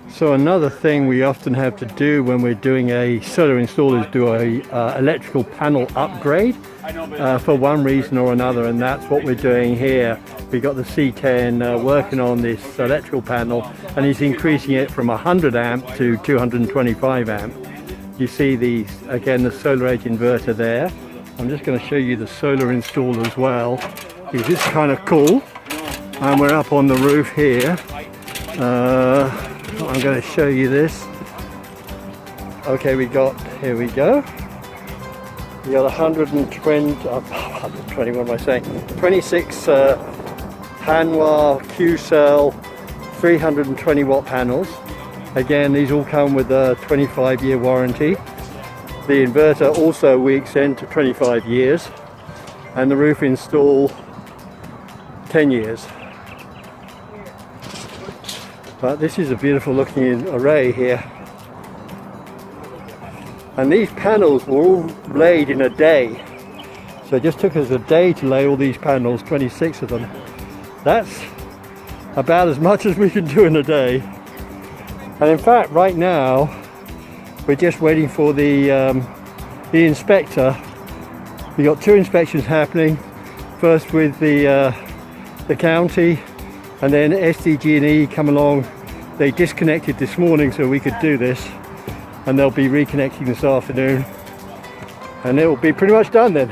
So another thing we often have to do when we're doing a solar install is do a electrical panel upgrade for one reason or another, and that's what we're doing here. We got the C10 working on this electrical panel, and he's increasing it from 100 amp to 225 amp. You see these again, the SolarEdge inverter there. I'm just going to show you the solar install as well. It's just kind of cool, and we're up on the roof here. I'm going to show you this. Okay, here we go. We got 120, what am I saying? 26 Hanwha Q-cell 320 watt panels. Again, these all come with a 25-year warranty. The inverter also we extend to 25 years, and the roof install 10 years. But this is a beautiful looking array here. And these panels were all laid in a day. So it just took us a day to lay all these panels, 26 of them. That's about as much as we can do in a day. And in fact, right now, we're just waiting for the inspector. We got 2 inspections happening. First with the county, and then SDG&E come along. They disconnected this morning so we could do this, and they'll be reconnecting this afternoon, and it will be pretty much done then.